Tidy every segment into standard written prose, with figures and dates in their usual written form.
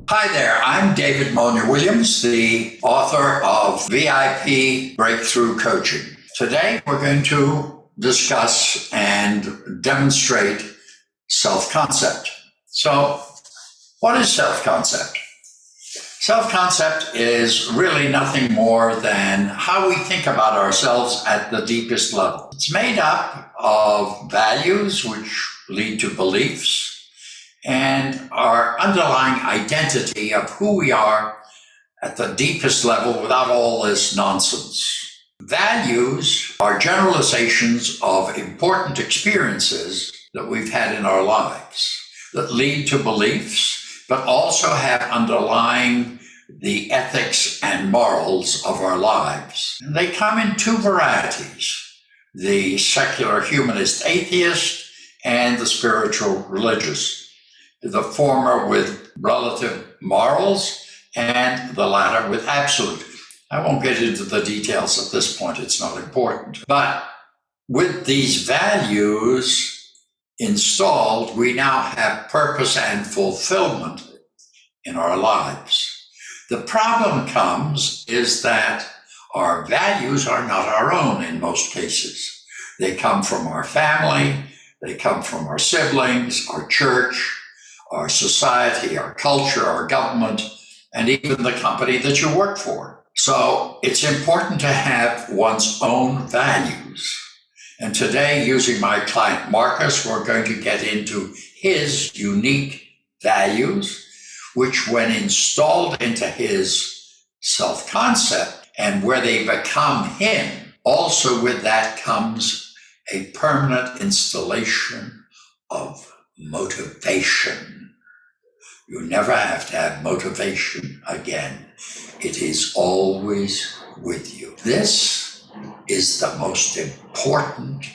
Hi there, I'm David Monier-Williams, the author of VIP Breakthrough Coaching. Today we're going to discuss and demonstrate self-concept. So, what is self-concept? Self-concept is really nothing more than how we think about ourselves at the deepest level. It's made up of values which lead to beliefs, and our underlying identity of who we are at the deepest level without all this nonsense. Values are generalizations of important experiences that we've had in our lives that lead to beliefs, but also have underlying the ethics and morals of our lives. And they come in two varieties: the secular humanist atheist and the spiritual religious. The former with relative morals and the latter with absolute. I won't get into the details at this point, it's not important. But with these values installed, we now have purpose and fulfillment in our lives. The problem comes is that our values are not our own in most cases. They come from our family, they come from our siblings, our church, our society, our culture, our government, and even the company that you work for. So it's important to have one's own values. And today, using my client Marcus, we're going to get into his unique values, which when installed into his self-concept and where they become him, also with that comes a permanent installation of motivation. You never have to have motivation again. It is always with you. This is the most important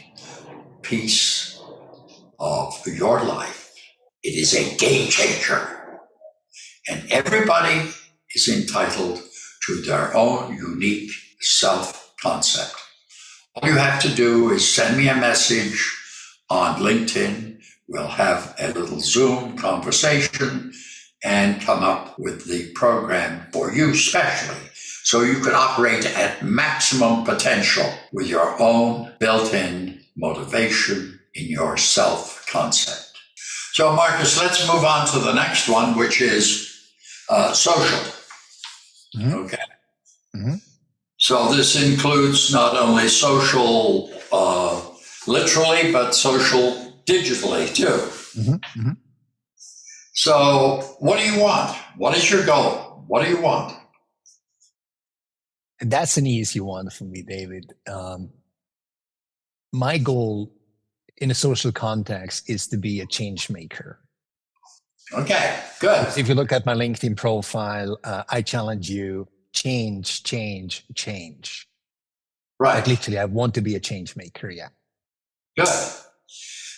piece of your life. It is a game changer. And everybody is entitled to their own unique self-concept. All you have to do is send me a message on LinkedIn. We'll have a little Zoom conversation and come up with the program for you specially, so you can operate at maximum potential with your own built-in motivation in your self-concept. So Marcus, let's move on to the next one, which is social. Mm-hmm. Okay. Mm-hmm. So this includes not only social literally, but social digitally too. Mm-hmm. Mm-hmm. So what do you want? What is your goal? What do you want? That's an easy one for me, David. My goal in a social context is to be a change maker. Okay, good. If you look at my LinkedIn profile, I challenge you, change, change, change. Right. Like literally, I want to be a change maker, yeah. Good.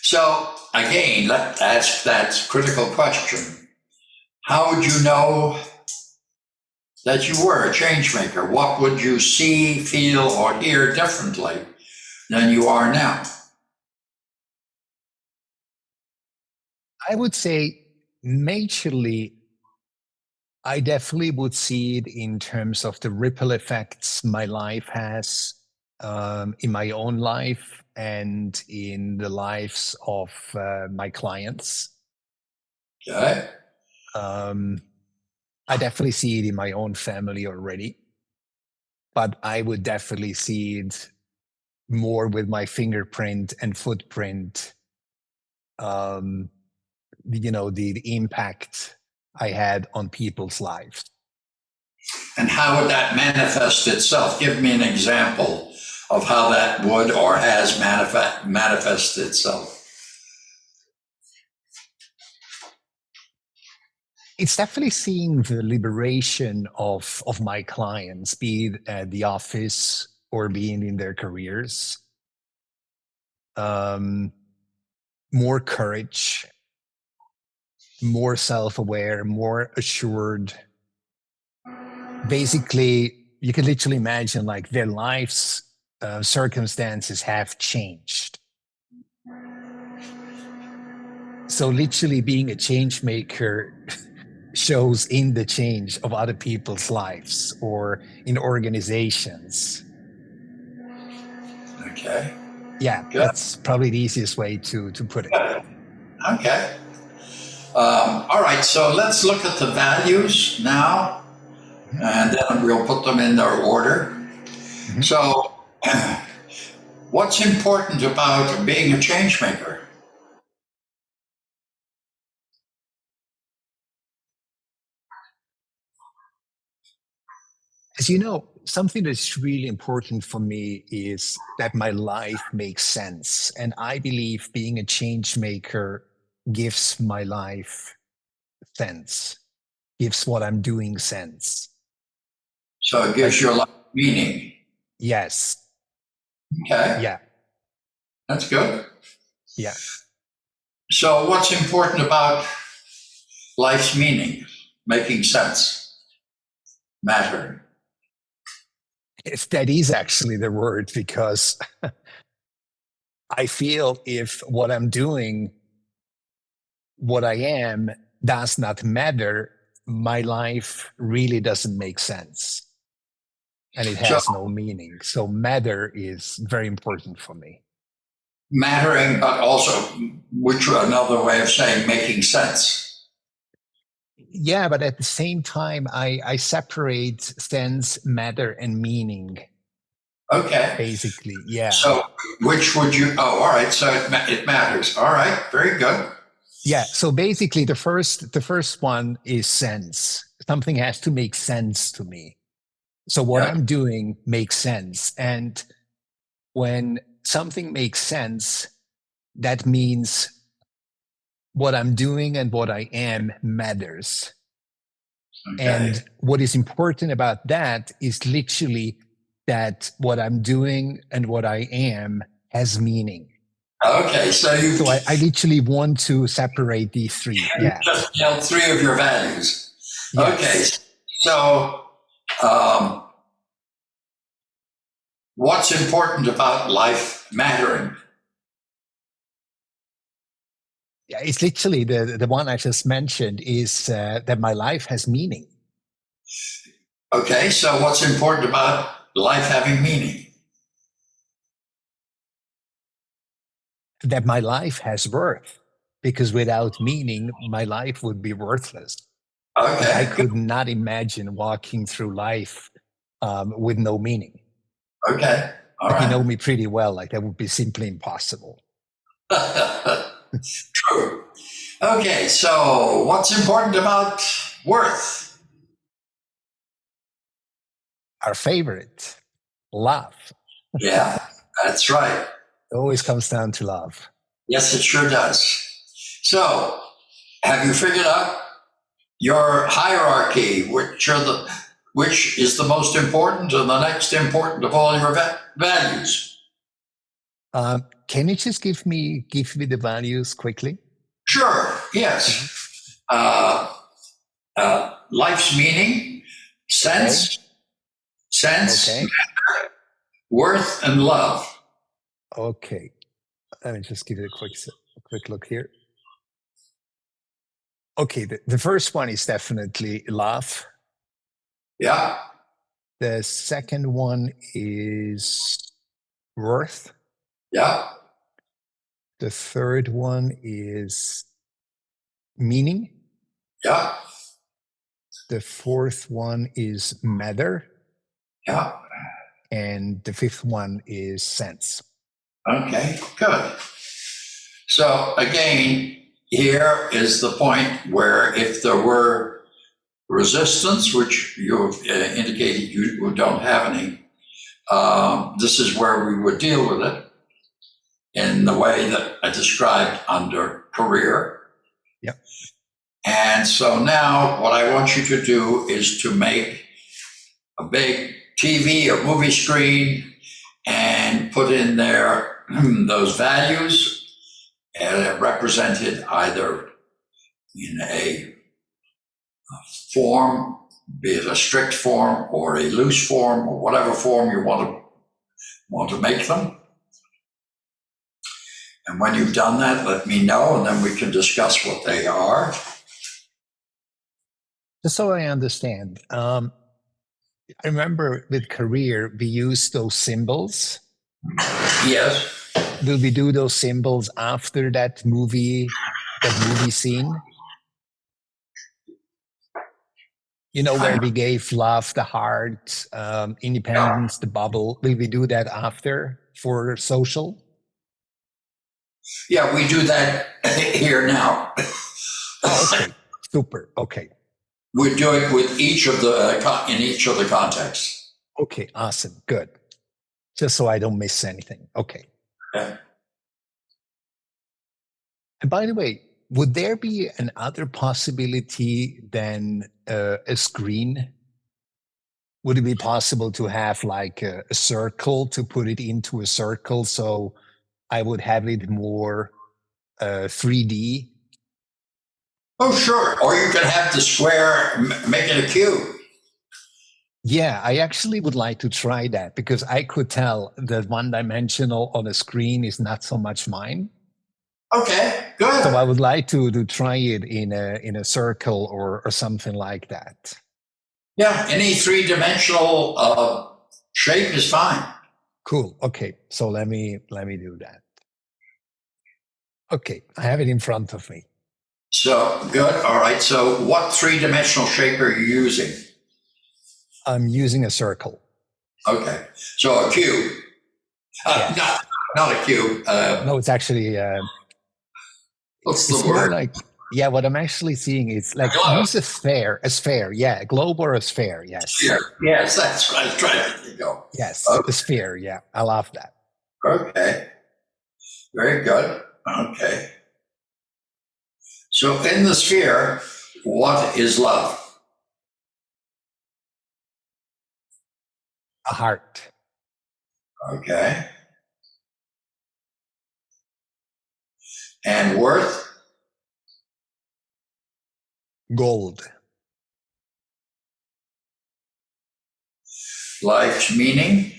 So again, let's ask that critical question. How would you know that you were a change maker? What would you see, feel, or hear differently than you are now? I would say majorly, I definitely would see it in terms of the ripple effects my life has in my own life and in the lives of my clients. Okay. I definitely see it in my own family already, but I would definitely see it more with my fingerprint and footprint. The impact I had on people's lives. And how would that manifest itself? Give me an example of how that would or has manifested itself. It's definitely seeing the liberation of my clients, be it at the office or being in their careers. More courage, more self-aware, more assured. Basically, you can literally imagine like their lives circumstances have changed. So literally being a change maker shows in the change of other people's lives or in organizations. Okay. Yeah, Good. that's probably the easiest way to put it. Good. Okay. All right. So let's look at the values now, Mhm. and then we'll put them in their order. Mhm. So, what's important about being a change maker? As you know, something that's really important for me is that my life makes sense. And I believe being a change maker gives my life sense, gives what I'm doing sense. So it gives Like, your life meaning. yes, Okay, yeah, that's good. yeah. So, what's important about life's meaning, making sense, mattering? If that is actually the word, because I feel if what I'm doing, what I am, does not matter, my life really doesn't make sense and it So, has no meaning. So matter is very important for me. mattering, but also, which another way of saying making sense. Yeah, but at the same time, I separate sense, matter, and meaning, Okay. basically. Yeah. So, which would you? Oh, all right. So it matters. All right. Very good. Yeah. So basically the first one is sense. Something has to make sense to me. So what Yeah. I'm doing makes sense. And when something makes sense, that means what I'm doing and what I am matters. Okay. And what is important about that is literally that what I'm doing and what I am has meaning. Okay. So you So I literally want to separate these three. Yeah. just nailed three of your values. Okay. Yes. So, um, what's important about life mattering? Yeah, it's literally the one I just mentioned is that my life has meaning, Okay. So, what's important about life having meaning? that my life has worth, because without meaning, my life would be worthless. Like I Okay. Good. could not imagine walking through life with no meaning. Okay. All Like you right. know me pretty well. Like that would be simply impossible. True. Okay. So, what's important about worth? Our favorite, love. Yeah, that's right. It always comes down to love. Yes, it sure does. So, have you figured out your hierarchy, which is the most important and the next important of all your values? Can you just give me the values quickly? Sure. Mhm. Yes. Uh, life's meaning, Okay. sense, Okay. worth, and love. Okay. Let me just give it a quick look here. Okay, the first one is definitely love. Yeah. The second one is worth. Yeah. The third one is meaning. Yeah. The fourth one is matter. Yeah. And the fifth one is sense. Okay. Good. So again, here is the point where if there were resistance, which you've indicated you don't have any, this is where we would deal with it in the way that I described under career. Yep. And so now what I want you to do is to make a big TV or movie screen and put in there those values represented either in a form, be it a strict form or a loose form or whatever form you want to make them. And when you've done that, let me know, and then we can discuss what they are. Just so I understand, I remember with career, we use those symbols. Yes. Will we do those symbols after that movie scene? Where we gave love the heart, independence, the bubble. Will we do that after for social? Yeah, we do that here now. Oh, okay. Super. Okay. We do it with each of the in each of the contexts. Okay. Awesome. Good. Just so I don't miss anything. Okay. Yeah. And by the way, would there be another possibility than a screen? Would it be possible to have like a circle, to put it into a circle so I would have it more 3D? Oh, sure. Or you can have the square, make it a cube. Yeah, I actually would like to try that because I could tell that one dimensional on a screen is not so much mine. Okay, good. So I would like to try it in a circle or something like that. Yeah, any three-dimensional shape is fine. Cool. Okay. So let me do that. Okay, I have it in front of me. So good. All right. So what three-dimensional shape are you using? I'm using a circle. Okay. So a cube. Yes. Not a cube. No, it's actually What's it's the more word? like, yeah, what I'm actually seeing is like use a sphere, yeah, a globe or a sphere, yes. Sphere. Yes, that's what I was trying to think of. Yes, Okay. a sphere, yeah, I love that. Okay. Very good. Okay. So in the sphere, what is love? A heart. Okay. And worth? Gold. Life's meaning?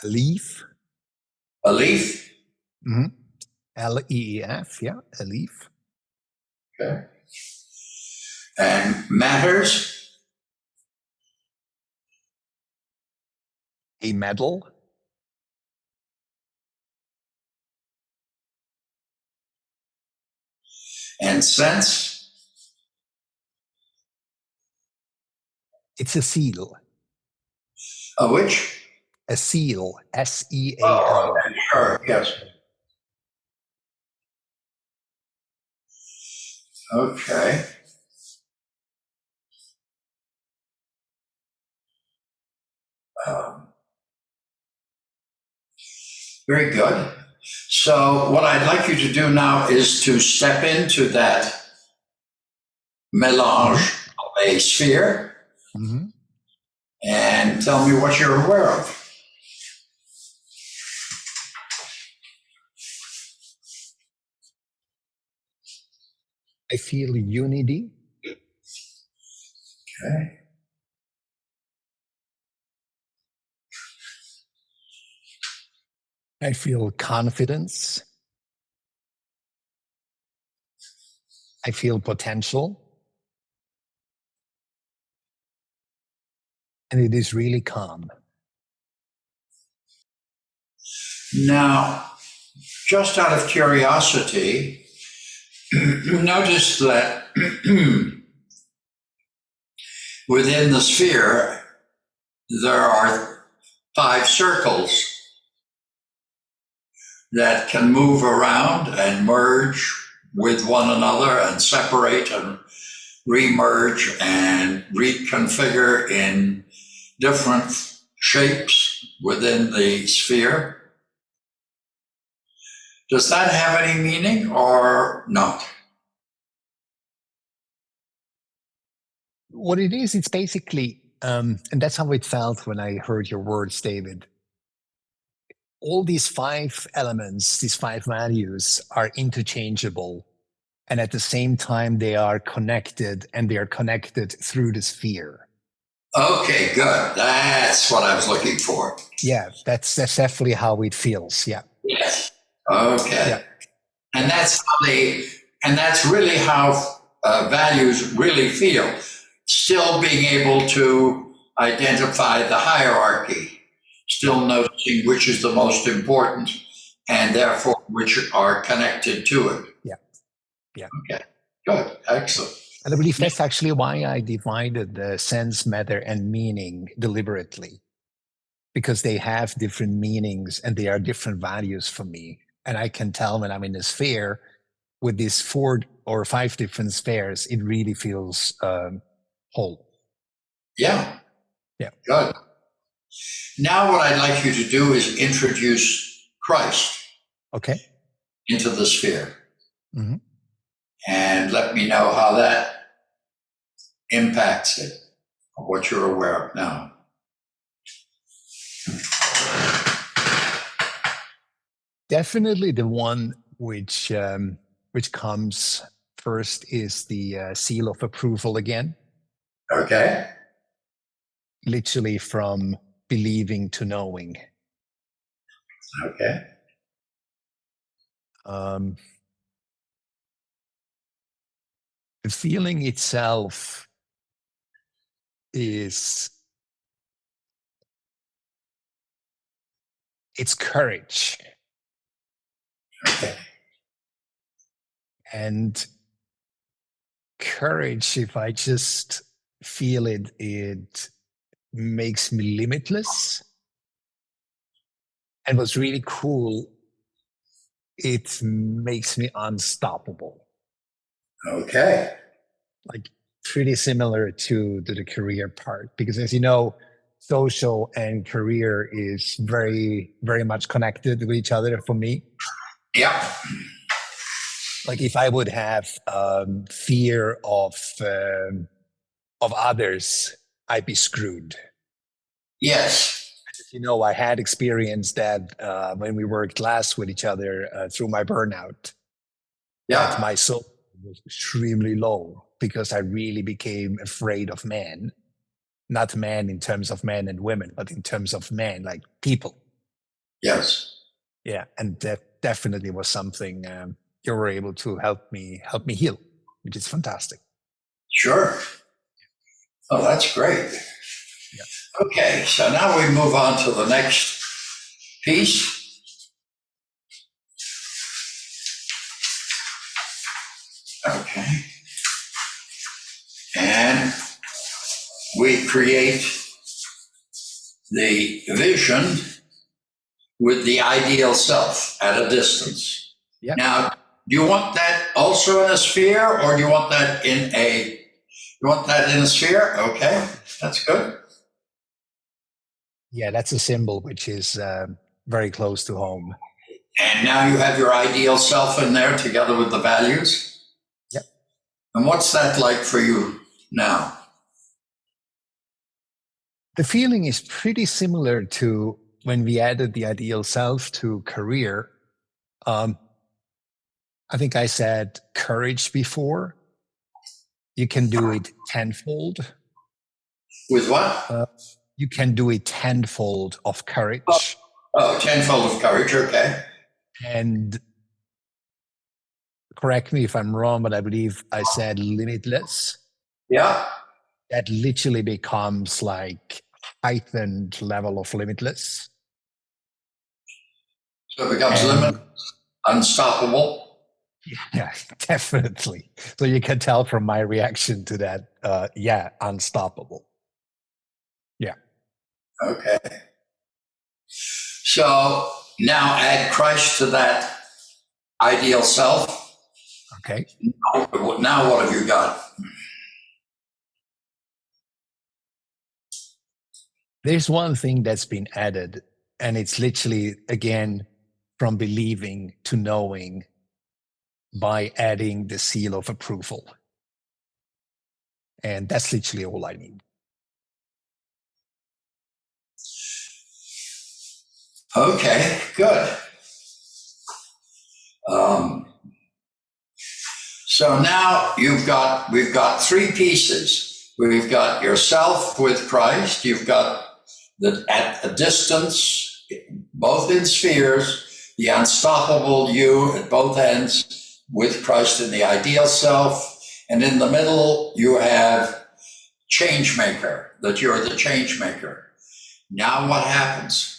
A leaf. A leaf? Mm-hmm. Leef, yeah, a leaf. Okay. And matters? A medal. And sense? It's a seal. A which? A seal. SEAL. Oh, okay. Sure. Yes. Okay. Um, very good. So what I'd like you to do now is to step into that melange of a sphere Mm-hmm. and tell me what you're aware of. I feel unity. Okay. I feel confidence. I feel potential. And it is really calm. Now, just out of curiosity, notice that within the sphere, there are 5 circles that can move around and merge with one another and separate and remerge and reconfigure in different shapes within the sphere. Does that have any meaning or not? What it is, it's basically, and that's how it felt when I heard your words, David. All these 5 elements, these 5 values are interchangeable. And at the same time, they are connected, and they are connected through the sphere. Okay, good. That's what I was looking for. Yeah, that's definitely how it feels. Yeah, Yes. yeah, Okay. And yeah, that's how they, and that's really how values really feel. Still being able to identify the hierarchy, yeah, still noticing which is the most important, and yeah, therefore which are connected to it. yeah, yeah. Okay, good, excellent. And I believe that's actually why I divided the sense, matter, and meaning deliberately, because they have different meanings and they are different values for me. And I can tell when I'm in a sphere with these 4 or 5 different spheres, it really feels whole. Yeah, Yeah. good. Now, what I'd like you to do is introduce Christ Okay. into the sphere Hmm. and let me know how that impacts it, what you're aware of now. Definitely the one which comes first is the seal of approval again, Okay? literally from believing to knowing. Okay. Um, the feeling itself is it's courage, Okay. and courage, if I just feel it, it makes me limitless. And what's really cool, it makes me unstoppable. Okay. Like pretty similar to the career part, because as you know, social and career is very much connected with each other for me. Yep. Like if I would have fear of others, I'd be screwed. Yes. You know, I had experienced that when we worked last with each other through my burnout, that Yep. my soul was extremely low because I really became afraid of men. Not men in terms of men and women, but in terms of men, like people. Yes. Yeah, and that definitely was something you were able to help me heal, which is fantastic. Sure. Oh, that's great. Yeah. Okay. So now we move on to the next piece. Okay. And we create the vision with the ideal self at a distance. Yeah. Now, do you want that also in a sphere, or do you want that in a? You want that in a sphere? Okay, that's good. Yeah, that's a symbol which is very close to home. And now you have your ideal self in there together with the values. Yep. And what's that like for you now? The feeling is pretty similar to when we added the ideal self to career. Um, I think I said courage before. You can do it tenfold. With what? You can do it tenfold of Oh, courage. oh, tenfold of courage. Okay. And correct me if I'm wrong, but I believe I said limitless. Yeah. That literally becomes like heightened level of limitless. So it becomes And limitless, unstoppable. yeah, definitely. So you can tell from my reaction to that, yeah, unstoppable. Yeah. Okay. So now add Christ to that ideal self. Okay. Now what have you got? There's one thing that's been added, and it's literally, again, from believing to knowing by adding the seal of approval. And that's literally all I need. Okay, good. So now we've got 3 pieces. We've got yourself with Christ. You've got the at a distance, both in spheres, the unstoppable you at both ends with Christ in the ideal self. And in the middle, you have change maker, that you're the change maker. Now what happens?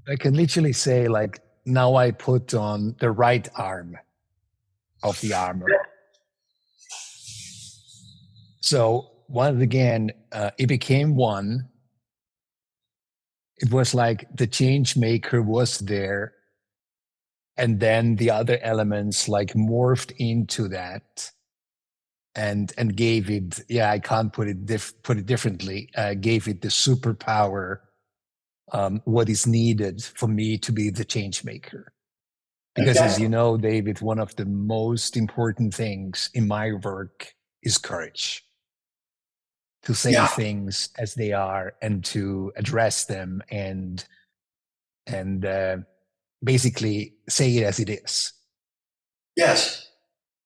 I can literally say, like, now I put on the right arm of the armor. So once again, it became one. It was like the change maker was there, and then the other elements like morphed into that, and gave it. Yeah, I can't put it differently. Gave it the superpower. What is needed for me to be the change maker. Because Okay. as you know, David, one of the most important things in my work is courage. To say Yeah. things as they are and to address them and basically say it as it is. Yes.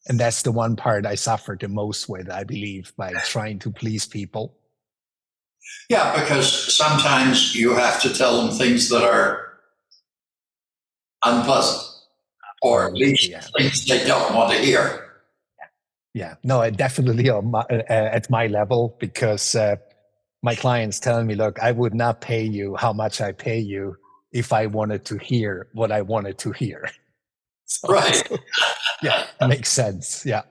And that's the one part I suffered the most with, I believe, by trying to please people. Yeah, because sometimes you have to tell them things that are unpleasant, or at least Yeah. things they don't want to hear. Yeah, no, definitely at my level, because my clients telling me, look, I would not pay you how much I pay you if I wanted to hear what I wanted to hear. Right. Yeah, makes sense. Yeah.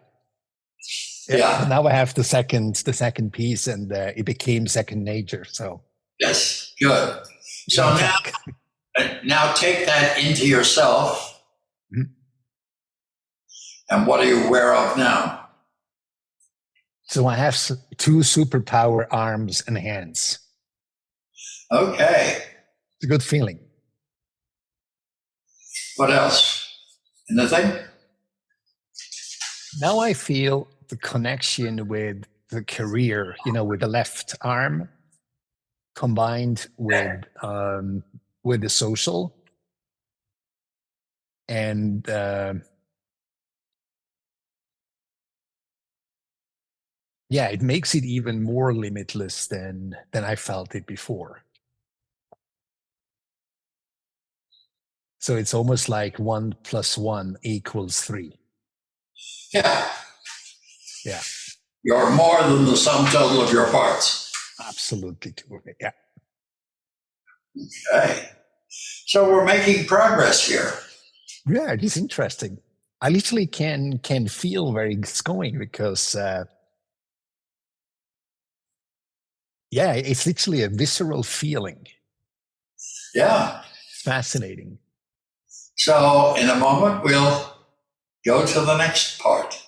Yeah. But now I have the second piece, and it became second nature. So Yes. Good. So on now, track. now take that into yourself. Mhm. And what are you aware of now? So I have two superpower arms and hands. Okay. It's a good feeling. What else? Anything? Now I feel the connection with the career, with the left arm combined with the social, and yeah, it makes it even more limitless than I felt it before. So it's almost like 1 + 1 = 3. Yeah. Yeah, You're more than the sum total of your parts. absolutely. Yeah. Okay. So we're making progress here. Yeah, it is interesting. I literally can feel where it's going, because yeah, it's literally a visceral feeling. Yeah. It's fascinating. So in a moment, we'll go to the next part.